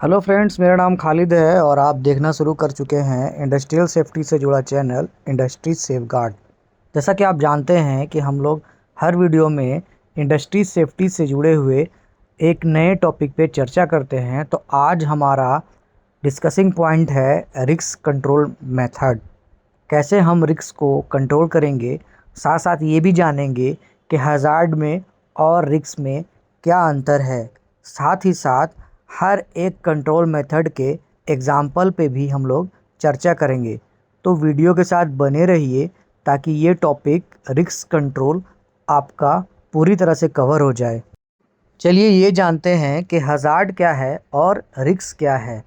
Hello friends, मेरा नाम खालिद है और आप देखना शुरू कर चुके हैं इंडस्ट्रियल सेफ्टी से जुड़ा चैनल इंडस्ट्री सेफगार्ड। जैसा कि आप जानते हैं कि हम लोग हर वीडियो में इंडस्ट्री सेफ्टी से जुड़े हुए एक नए टॉपिक पे चर्चा करते हैं। तो आज हमारा डिस्कसिंग पॉइंट है रिस्क कंट्रोल मेथड। कैसे हम रिस्क को कंट्रोल करेंगे, साथ साथ ये भी जानेंगे कि हज़ार्ड में और रिस्क में क्या अंतर है। साथ ही साथ हर एक कंट्रोल मेथड के एग्ज़ाम्पल पे भी हम लोग चर्चा करेंगे। तो वीडियो के साथ बने रहिए ताकि ये टॉपिक रिस्क कंट्रोल आपका पूरी तरह से कवर हो जाए। चलिए ये जानते हैं कि हज़ार्ड क्या है और रिस्क क्या है।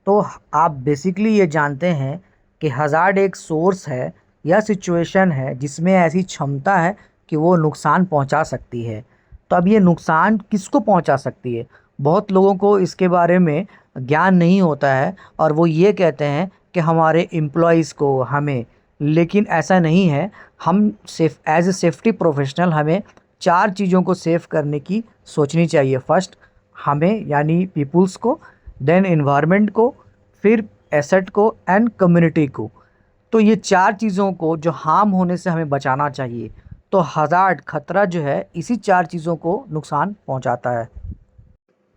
तो आप बेसिकली ये जानते हैं कि हज़ार्ड एक सोर्स है या सिचुएशन है जिसमें ऐसी क्षमता है कि वो नुकसान पहुंचा सकती है। तो अब ये नुकसान किसको पहुंचा सकती है, बहुत लोगों को इसके बारे में ज्ञान नहीं होता है और वो ये कहते हैं कि हमारे एम्प्लॉइज़ को, हमें। लेकिन ऐसा नहीं है। हम एज ए सेफ्टी प्रोफेशनल हमें चार चीज़ों को सेव करने की सोचनी चाहिए। फर्स्ट हमें यानी पीपुल्स को, देन इन्वायरमेंट को, फिर एसेट को एंड कम्युनिटी को। तो ये चार चीज़ों को जो हार्म होने से हमें बचाना चाहिए। तो हज़ार्ड खतरा जो है इसी चार चीज़ों को नुकसान पहुंचाता है।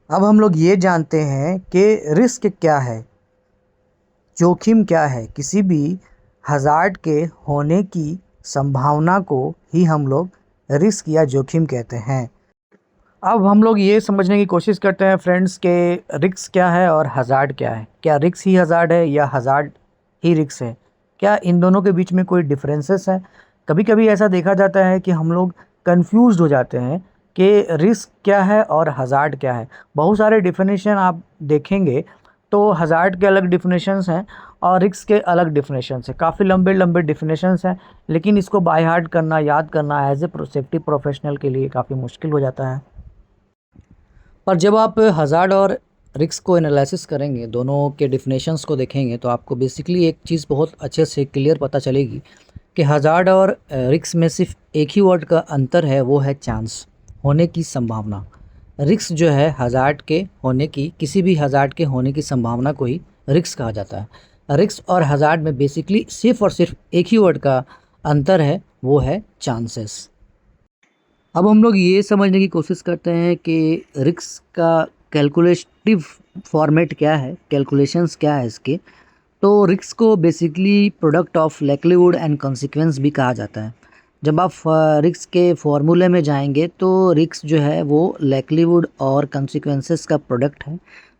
अब हम लोग ये जानते हैं कि रिस्क क्या है, जोखिम क्या है। किसी भी हज़ार्ड के होने की संभावना को ही हम लोग रिस्क या जोखिम कहते हैं। अब हम लोग ये समझने की कोशिश करते हैं फ्रेंड्स के रिस्क क्या है और हज़ार्ड क्या है। क्या रिस्क ही हज़ार्ड है या हज़ार्ड ही रिस्क है? क्या इन दोनों के बीच में कोई डिफरेंसेस है? कभी कभी ऐसा देखा जाता है कि हम लोग कंफ्यूज्ड हो जाते हैं कि रिस्क क्या है और हज़ार्ड क्या है। बहुत सारे डिफिनेशन आप देखेंगे तो हज़ार्ड के अलग डिफिनेशंस हैं और रिस्क के अलग डिफिनेशंस हैं। काफ़ी लंबे लंबे डिफिनेशंस हैं, लेकिन इसको बाय हार्ट करना, याद करना एज ए सेफ्टी प्रोफेशनल के लिए काफ़ी मुश्किल हो जाता है। पर जब आप हज़ार्ड और रिस्क को एनालिसिस करेंगे, दोनों के डिफिनेशंस को देखेंगे, तो आपको बेसिकली एक चीज़ बहुत अच्छे से क्लियर पता चलेगी कि हज़ार्ड और रिस्क में सिर्फ एक ही वर्ड का अंतर है, वो है चांस, होने की संभावना। रिस्क जो है हज़ार्ड के होने की, किसी भी हज़ार्ड के होने की संभावना को ही रिस्क कहा जाता है। रिस्क और हज़ार्ड में बेसिकली सिर्फ और सिर्फ एक ही वर्ड का अंतर है, वो है चांसेस। अब हम लोग ये समझने की कोशिश करते हैं कि रिस्क का कैलकुलेटिव फॉर्मेट क्या है, कैलकुलेशंस क्या है इसके। तो रिस्क को basically product of likelihood and consequence भी कहा जाता है। जब आप रिस्क के फॉर्मूले में जाएंगे तो रिस्क जो है वो लाइक्लीहुड और कॉन्सिक्वेंसेस का प्रोडक्ट है।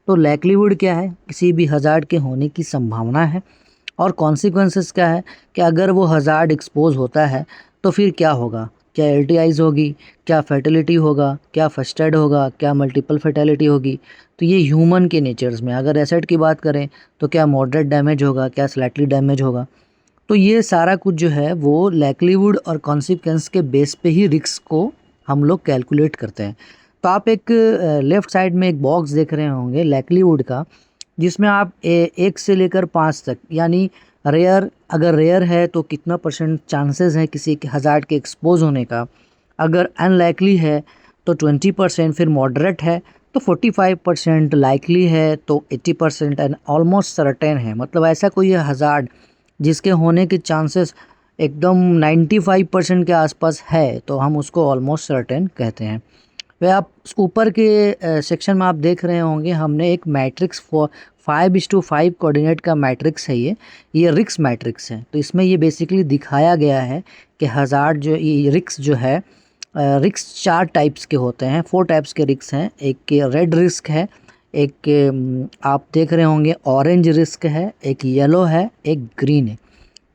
तो लाइक्लीहुड क्या है, किसी भी हज़ार्ड के होने की संभावना है, और कॉन्सिक्वेंसेस क्या है कि अगर वो हज़ार्ड एक्सपोज होता है तो फिर क्या होगा, क्या एलटीआईज होगी, क्या फर्टिलिटी होगा, क्या फर्स्ट एड होगा, क्या मल्टीपल फर्टिलिटी होगी। तो ये ह्यूमन के नेचर्स में, अगर एसेट की बात करें तो क्या मॉडरेट डैमेज होगा, क्या स्लाइटली डैमेज होगा। तो ये सारा कुछ जो है वो लाइक्लीहुड और कॉन्सिक्वेंस के बेस पे ही रिस्क को हम लोग कैलकुलेट करते हैं। तो आप एक लेफ़्ट साइड में एक बॉक्स देख रहे होंगे लाइक्लीहुड का, जिसमें आप 1 से लेकर 5 तक, यानी रेयर, अगर रेयर है तो कितना परसेंट चांसेस है किसी के हज़ार्ड के एक्सपोज होने का, अगर अनलाइकली है तो 20%, फिर मॉडरेट है तो 45%, लाइकली है तो 80% एंड ऑलमोस्ट सर्टेन है। मतलब ऐसा कोई हज़ार्ड जिसके होने के चांसेस एकदम 95% के आसपास है तो हम उसको ऑलमोस्ट सर्टेन कहते हैं। वह आप ऊपर के सेक्शन में आप देख रहे होंगे, हमने एक मैट्रिक्स फॉर 5:5 कोऑर्डिनेट का मैट्रिक्स है। ये रिस्क मैट्रिक्स है। तो इसमें ये बेसिकली दिखाया गया है कि हज़ार्ड जो ये रिस्क जो है, रिस्क 4 टाइप्स के होते हैं, 4 टाइप्स के रिस्क हैं। एक रेड रिस्क है, एक आप देख रहे होंगे ऑरेंज रिस्क है, एक येलो है, एक ग्रीन है।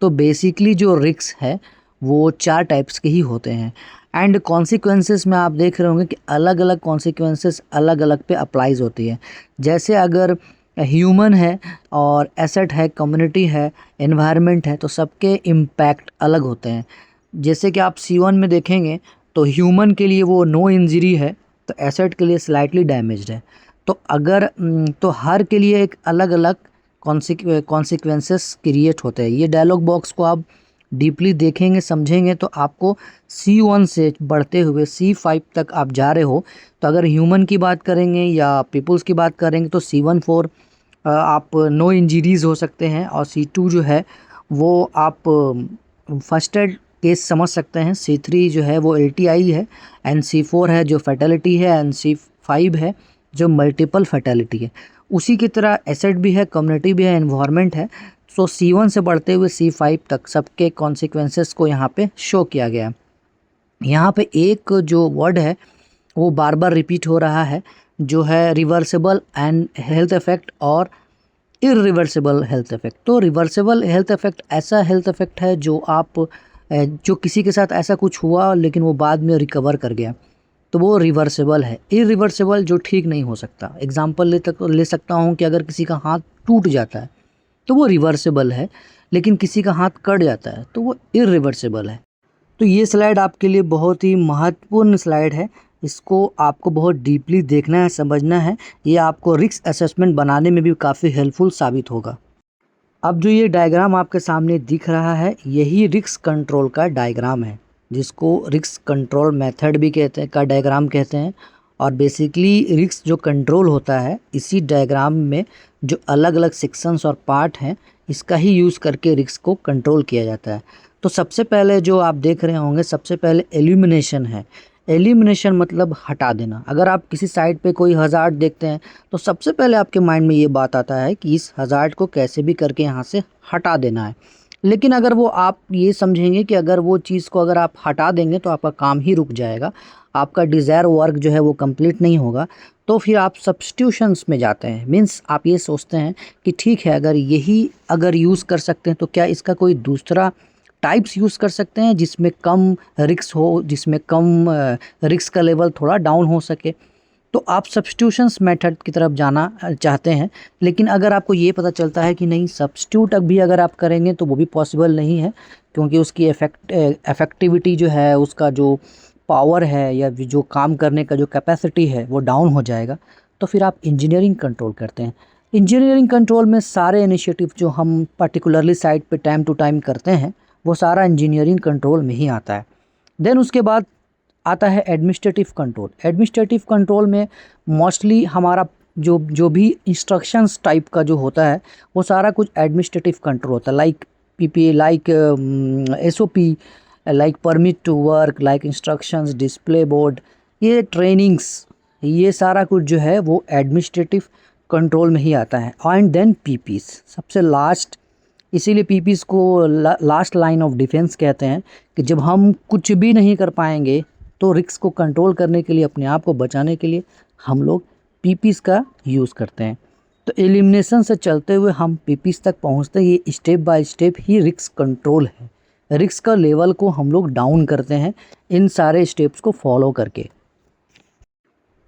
तो बेसिकली जो रिस्क है वो 4 टाइप्स के ही होते हैं। एंड कॉन्सिक्वेंसेस में आप देख रहे होंगे कि अलग अलग कॉन्सिक्वेंसेस अलग अलग पे अप्लाइज होती है। जैसे अगर ह्यूमन है और एसेट है, कम्युनिटी है, एनवायरनमेंट है, तो सबके इम्पैक्ट अलग होते हैं। जैसे कि आप C1 में देखेंगे तो ह्यूमन के लिए वो नो इंजरी है, तो एसेट के लिए स्लाइटली डैमेज्ड है। तो अगर तो हर के लिए एक अलग अलग कॉन्सिक्वेंसेस क्रिएट होते हैं। ये डायलॉग बॉक्स को आप डीपली देखेंगे समझेंगे तो आपको C1 से बढ़ते हुए C5 तक आप जा रहे हो। तो अगर ह्यूमन की बात करेंगे या पीपल्स की बात करेंगे तो C1-4 आप नो इंजरीज हो सकते हैं, और C2 जो है वो आप फर्स्ट एड केस समझ सकते हैं। C3 जो है वो LTI है, एंड C4 है जो फैटेलिटी है, एंड C5 है जो मल्टीपल फैटेलिटी है। उसी की तरह एसेट भी है, कम्युनिटी भी है, एनवायरनमेंट है। सो C1 से बढ़ते हुए C5 तक सबके कॉन्सिक्वेंसेस को यहाँ पे शो किया गया है। यहाँ पे एक जो वर्ड है वो बार बार रिपीट हो रहा है, जो है रिवर्सिबल एंड हेल्थ इफेक्ट और इरिवर्सिबल हेल्थ इफेक्ट। तो रिवर्सिबल हेल्थ इफेक्ट ऐसा हेल्थ इफेक्ट है जो जो किसी के साथ ऐसा कुछ हुआ लेकिन वो बाद में रिकवर कर गया, तो वो रिवर्सिबल है। इरिवर्सिबल जो ठीक नहीं हो सकता, एग्जांपल ले सकता हूँ कि अगर किसी का हाथ टूट जाता है तो वो रिवर्सिबल है, लेकिन किसी का हाथ कट जाता है तो वो इरिवर्सिबल है। तो ये स्लाइड आपके लिए बहुत ही महत्वपूर्ण स्लाइड है, इसको आपको बहुत डीपली देखना है, समझना है। ये आपको रिस्क असेसमेंट बनाने में भी काफ़ी हेल्पफुल साबित होगा। अब जो ये डायग्राम आपके सामने दिख रहा है यही रिस्क कंट्रोल का डायग्राम है, जिसको रिस्क कंट्रोल मेथड भी कहते हैं, का डायग्राम कहते हैं। और बेसिकली रिस्क जो कंट्रोल होता है इसी डायग्राम में जो अलग अलग सेक्शंस और पार्ट हैं इसका ही यूज़ करके रिस्क को कंट्रोल किया जाता है। तो सबसे पहले जो आप देख रहे होंगे, सबसे पहले एलिमिनेशन है। एलिमिनेशन मतलब हटा देना। अगर आप किसी साइट पे कोई हज़ार्ड देखते हैं तो सबसे पहले आपके माइंड में ये बात आता है कि इस हज़ार्ड को कैसे भी करके यहाँ से हटा देना है। लेकिन अगर वो आप ये समझेंगे कि अगर वो चीज़ को अगर आप हटा देंगे तो आपका काम ही रुक जाएगा, आपका डिज़ायर वर्क जो है वो कंप्लीट नहीं होगा, तो फिर आप सब्स्टिट्यूशंस में जाते हैं। मीन्स आप ये सोचते हैं कि ठीक है, अगर यही अगर यूज़ कर सकते हैं तो क्या इसका कोई दूसरा टाइप्स यूज़ कर सकते हैं जिसमें कम रिस्क हो, जिसमें कम रिस्क का लेवल थोड़ा डाउन हो सके। तो आप सब्स्टिट्यूशंस मेथड की तरफ जाना चाहते हैं। लेकिन अगर आपको ये पता चलता है कि नहीं, सब्स्टिट्यूट भी अगर आप करेंगे तो वो भी पॉसिबल नहीं है, क्योंकि उसकी इफ़ेक्टिविटी जो है, उसका जो पावर है या जो काम करने का जो कैपेसिटी है वो डाउन हो जाएगा। तो फिर आप इंजीनियरिंग कंट्रोल करते हैं। इंजीनियरिंग कंट्रोल में सारे इनिशिएटिव जो हम पर्टिकुलरली साइट पे टाइम टू टाइम करते हैं वो सारा इंजीनियरिंग कंट्रोल में ही आता है। देन उसके बाद आता है एडमिनिस्ट्रेटिव कंट्रोल। एडमिनिस्ट्रेटिव कंट्रोल में मोस्टली हमारा जो भी इंस्ट्रक्शंस टाइप का जो होता है वो सारा कुछ एडमिनिस्ट्रेटिव कंट्रोल होता है, like PPA, like SOP, like permit to work, like instructions, display board, ये ट्रेनिंग्स, ये सारा कुछ जो है वो एडमिनिस्ट्रेटिव कंट्रोल में ही आता है। एंड देन PPs सबसे लास्ट, इसीलिए PPs को लास्ट लाइन ऑफ डिफेंस कहते हैं, कि जब हम कुछ भी नहीं कर पाएंगे तो रिस्क को कंट्रोल करने के लिए, अपने आप को बचाने के लिए हम लोग PPs का यूज़ करते हैं। तो एलिमिनेशन से चलते हुए हम PPs तक पहुंचते हैं। ये step by step he risk control है। रिस्क का लेवल को हम लोग डाउन करते हैं इन सारे स्टेप्स को फॉलो करके।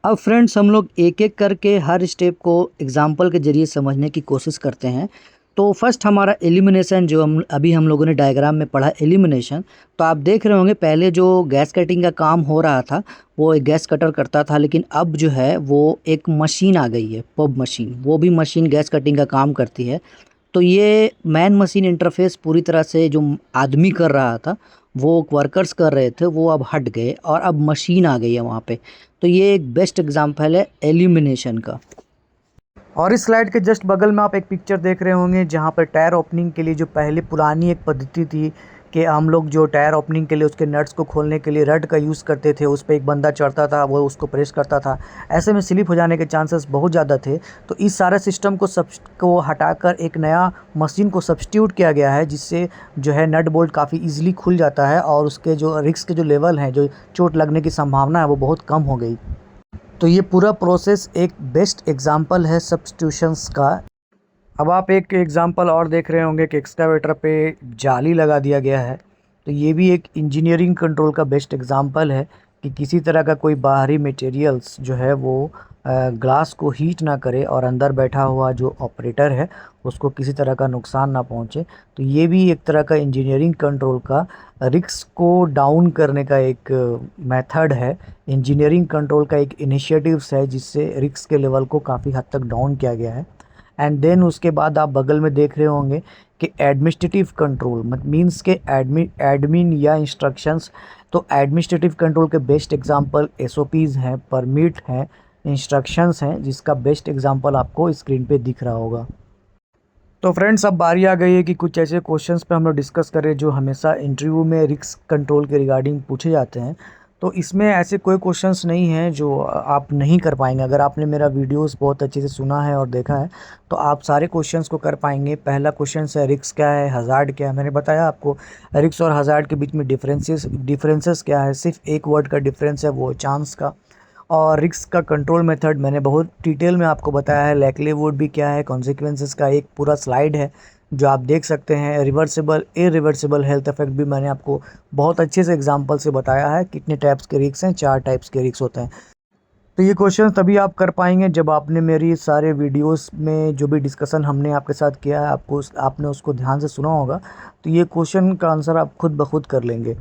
अब फ्रेंड्स, हम लोग एक एक करके हर स्टेप को एग्जाम्पल के ज़रिए समझने की कोशिश करते हैं। तो फर्स्ट हमारा एलिमिनेशन, जो हम लोगों ने डायग्राम में पढ़ा एलिमिनेशन। तो आप देख रहे होंगे पहले जो गैस कटिंग का काम हो रहा था वो एक गैस कटर करता था, लेकिन अब जो है वो एक मशीन आ गई है, पब मशीन। वो भी मशीन गैस कटिंग का काम करती है। तो ये मैन मशीन इंटरफेस पूरी तरह से जो आदमी कर रहा था, वो वर्कर्स कर रहे थे, वो अब हट गए और अब मशीन आ गई है वहाँ पे। तो ये एक बेस्ट एग्जांपल है एल्यूमिनेशन का। और इस स्लाइड के जस्ट बगल में आप एक पिक्चर देख रहे होंगे जहाँ पर टायर ओपनिंग के लिए जो पहले पुरानी एक पद्धति थी कि हम लोग जो टायर ओपनिंग के लिए उसके नट्स को खोलने के लिए रड का यूज़ करते थे, उस पर एक बंदा चढ़ता था, वो उसको प्रेस करता था। ऐसे में स्लिप हो जाने के चांसेस बहुत ज़्यादा थे। तो इस सारे सिस्टम को हटाकर एक नया मशीन को सब्स्टिट्यूट किया गया है, जिससे जो है नट बोल्ट काफ़ी ईजिली खुल जाता है और उसके जो रिस्क के जो लेवल हैं, जो चोट लगने की संभावना है, वो बहुत कम हो गई। तो ये पूरा प्रोसेस एक बेस्ट एग्जांपल है सब्स्टिट्यूशंस का। अब आप एक एग्जांपल और देख रहे होंगे कि एक्सकावेटर पे जाली लगा दिया गया है। तो ये भी एक इंजीनियरिंग कंट्रोल का बेस्ट एग्जांपल है कि किसी तरह का कोई बाहरी मटेरियल्स जो है वो ग्लास को हीट ना करे और अंदर बैठा हुआ जो ऑपरेटर है उसको किसी तरह का नुकसान ना पहुंचे। तो ये भी एक तरह का इंजीनियरिंग कंट्रोल का रिस्क को डाउन करने का एक मेथड है। इंजीनियरिंग कंट्रोल का एक इनिशिएटिव्स है जिससे रिस्क के लेवल को काफ़ी हद तक डाउन किया गया है। एंड देन उसके बाद आप बगल में देख रहे होंगे कि एडमिनिस्ट्रेटिव कंट्रोल मीन्स के एडमिन या इंस्ट्रक्शंस। तो एडमिनिस्ट्रेटिव कंट्रोल के बेस्ट एग्जांपल एसओपीज़ हैं, परमिट हैं, इंस्ट्रक्शंस हैं, जिसका बेस्ट एग्जांपल आपको स्क्रीन पे दिख रहा होगा। तो फ्रेंड्स, अब बारी आ गई है कि कुछ ऐसे क्वेश्चंस पे हम लोग डिस्कस करें जो हमेशा इंटरव्यू में रिस्क कंट्रोल के रिगार्डिंग पूछे जाते हैं। तो इसमें ऐसे कोई क्वेश्चंस नहीं हैं जो आप नहीं कर पाएंगे। अगर आपने मेरा वीडियोस बहुत अच्छे से सुना है और देखा है तो आप सारे क्वेश्चंस को कर पाएंगे। पहला क्वेश्चन है रिस्क क्या है, हज़ार्ड क्या है। मैंने बताया आपको रिस्क और हज़ार्ड के बीच में डिफरेंसेस क्या है। सिर्फ एक वर्ड का डिफरेंस है, वो चांस का। और रिस्क का कंट्रोल मेथड मैंने बहुत डिटेल में आपको बताया है। लाइक्लीहुड भी क्या है, कॉन्सिक्वेंसेस का एक पूरा स्लाइड है जो आप देख सकते हैं। रिवर्सिबल इरिवर्सिबल हेल्थ इफेक्ट भी मैंने आपको बहुत अच्छे से एग्जांपल से बताया है। कितने टाइप्स के रिस्क हैं, 4 टाइप्स के रिस्क होते हैं। तो ये क्वेश्चन तभी आप कर पाएंगे जब आपने मेरी सारे वीडियोस में जो भी डिस्कशन हमने आपके साथ किया है आपने उसको ध्यान से सुना होगा। तो ये क्वेश्चन का आंसर आप खुद ब खुद कर लेंगे।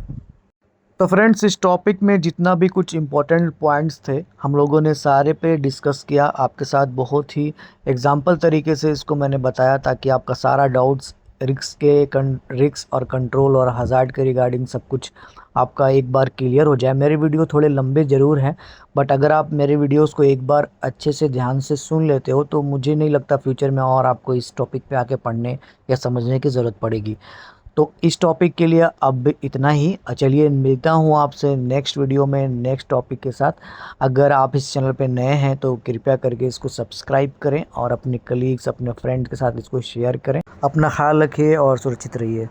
तो फ्रेंड्स, इस टॉपिक में जितना भी कुछ इम्पोर्टेंट पॉइंट्स थे हम लोगों ने सारे पे डिस्कस किया आपके साथ। बहुत ही एग्जाम्पल तरीके से इसको मैंने बताया ताकि आपका सारा डाउट्स रिस्क और कंट्रोल और हज़ार्ड के रिगार्डिंग सब कुछ आपका एक बार क्लियर हो जाए। मेरे वीडियो थोड़े लंबे ज़रूर हैं, बट अगर आप मेरे वीडियोस को एक बार अच्छे से ध्यान से सुन लेते हो तो मुझे नहीं लगता फ्यूचर में और आपको इस टॉपिक पे आके पढ़ने या समझने की ज़रूरत पड़ेगी। तो इस टॉपिक के लिए अब इतना ही। चलिए मिलता हूँ आपसे नेक्स्ट वीडियो में नेक्स्ट टॉपिक के साथ। अगर आप इस चैनल पे नए हैं तो कृपया करके इसको सब्सक्राइब करें और अपने कलीग्स, अपने फ्रेंड के साथ इसको शेयर करें। अपना ख्याल रखिए और सुरक्षित रहिए।